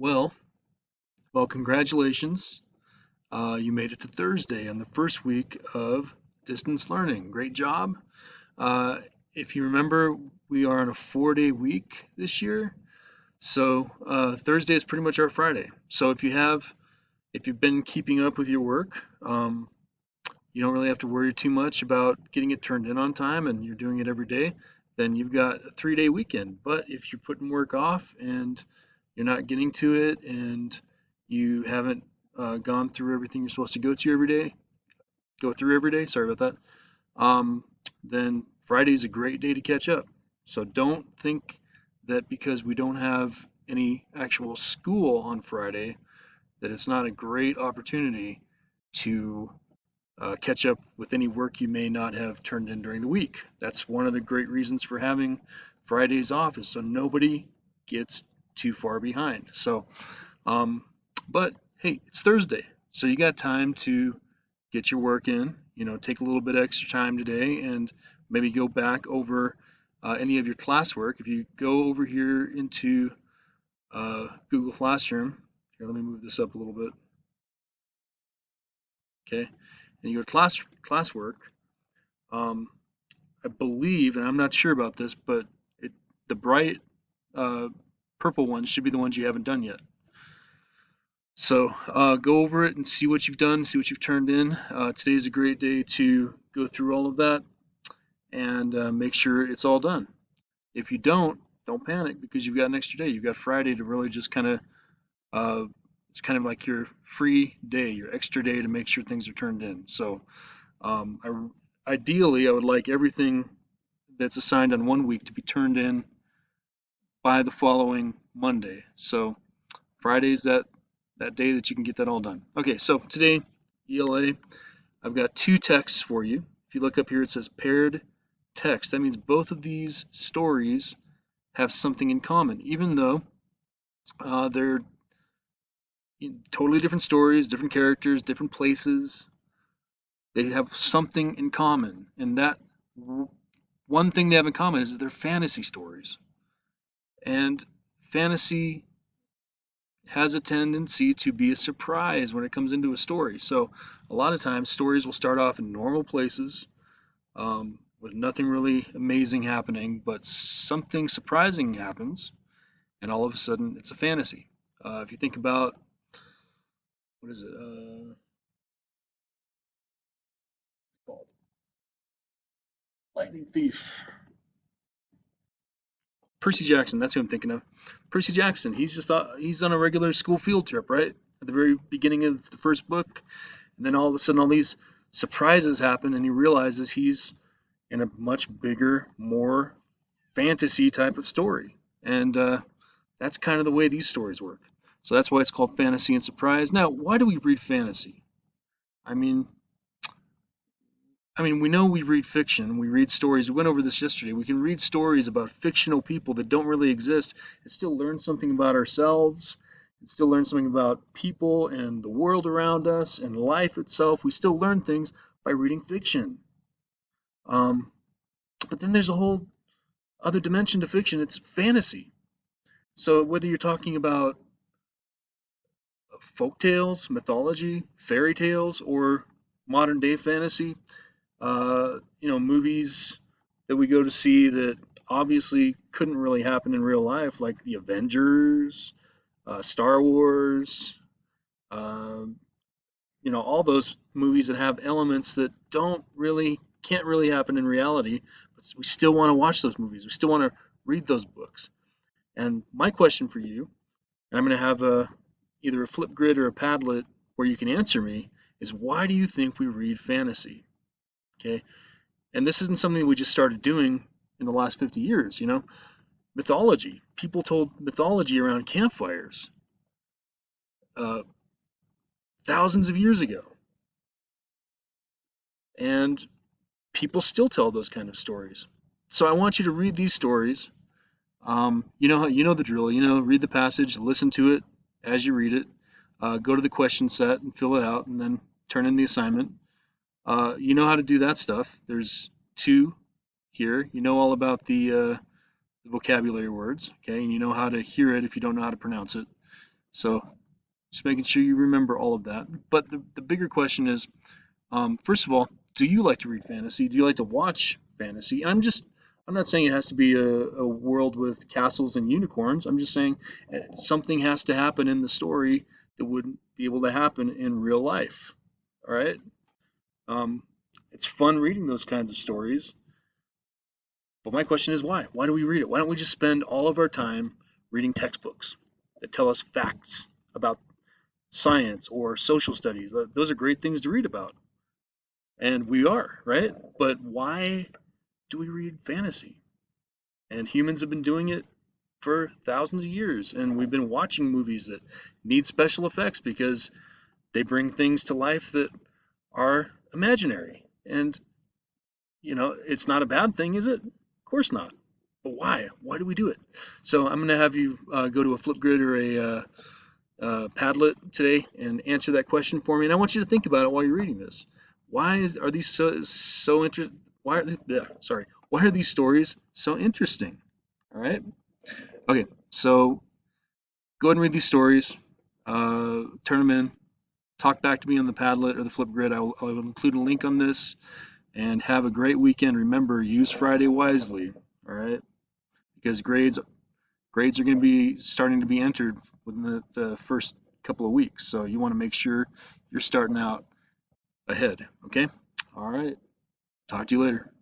Well, well, congratulations. You made it to Thursday on the first week of distance learning. Great job. Uh, if you remember, we are on a 4-day week this year. So Thursday is pretty much our Friday. So if you've been keeping up with your work, you don't really have to worry too much about getting it turned in on time and you're doing it every day, then you've got a 3-day weekend. But if you're putting work off and you're not getting to it and you haven't gone through everything you're supposed to go through every day, sorry about that, then Friday is a great day to catch up. So don't think that because we don't have any actual school on Friday, that it's not a great opportunity to catch up with any work you may not have turned in during the week. That's one of the great reasons for having Fridays off, is so nobody gets too far behind. Um, but hey, it's Thursday, so you got time to get your work in. Take a little bit extra time today and maybe go back over any of your classwork. If you go over here into Google Classroom, here, let me move this up a little bit. Okay, and you go to classwork. Um, I believe, and I'm not sure about this, but the bright uh, purple ones should be the ones you haven't done yet. So go over it and see what you've done, see what you've turned in. Today's a great day to go through all of that and make sure it's all done. If you don't panic because you've got an extra day. You've got Friday to really just uh, it's kind of like your free day, your extra day to make sure things are turned in. So ideally, I would like everything that's assigned on one week to be turned in by the following Monday. So Friday's that day that you can get that all done. Okay, so today, ELA, I've got two texts for you. If you look up here, it says paired text. That means both of these stories have something in common, even though they're totally different stories, different characters, different places. They have something in common, and that one thing they have in common is that they're fantasy stories. And fantasy has a tendency to be a surprise when it comes into a story. So a lot of times stories will start off in normal places with nothing really amazing happening, but something surprising happens, and all of a sudden it's a fantasy. If you think about what is it called? Lightning Thief. Percy Jackson, that's who I'm thinking of. Percy Jackson, he's on a regular school field trip, right? At the very beginning of the first book, and then all of a sudden all these surprises happen, and he realizes he's in a much bigger, more fantasy type of story. And that's kind of the way these stories work. So that's why it's called fantasy and surprise. Now, why do we read fantasy? I mean, we know we read fiction, we read stories. We went over this yesterday. We can read stories about fictional people that don't really exist and still learn something about ourselves and still learn something about people and the world around us and life itself. We still learn things by reading fiction. Um, but then there's a whole other dimension to fiction. It's fantasy. So whether you're talking about folk tales, mythology, fairy tales, or modern day fantasy, movies that we go to see that obviously couldn't really happen in real life, like the Avengers, Star Wars, um, all those movies that have elements that can't really happen in reality, but we still want to watch those movies. We still want to read those books. And my question for you, and I'm going to have either a Flipgrid or a Padlet where you can answer me, is why do you think we read fantasy? Okay, and this isn't something we just started doing in the last 50 years. Mythology. People told mythology around campfires uh, thousands of years ago, and people still tell those kind of stories. So I want you to read these stories. You know the drill. Read the passage, listen to it as you read it. Go to the question set and fill it out, and then turn in the assignment. You know how to do that stuff. There's two here. You know all about the vocabulary words, okay, and you know how to hear it if you don't know how to pronounce it. So just making sure you remember all of that. But the bigger question is, first of all, do you like to read fantasy? Do you like to watch fantasy? And I'm not saying it has to be a world with castles and unicorns. I'm just saying something has to happen in the story that wouldn't be able to happen in real life. All right. Um, it's fun reading those kinds of stories. But my question is why? Why do we read it? Why don't we just spend all of our time reading textbooks that tell us facts about science or social studies? Those are great things to read about. And we are, right? But why do we read fantasy? And humans have been doing it for thousands of years. And we've been watching movies that need special effects because they bring things to life that are imaginary. And, it's not a bad thing, is it? Of course not. But why? Why do we do it? So I'm going to have you go to a Flipgrid or a Padlet today and answer that question for me. And I want you to think about it while you're reading this. Are these so interesting? Why are these stories so interesting? All right. Okay. So go ahead and read these stories. Turn them in. Talk back to me on the Padlet or the Flipgrid. I will include a link on this. And have a great weekend. Remember, use Friday wisely. All right, because grades are going to be starting to be entered within the first couple of weeks. So you want to make sure you're starting out ahead. Okay. All right. Talk to you later.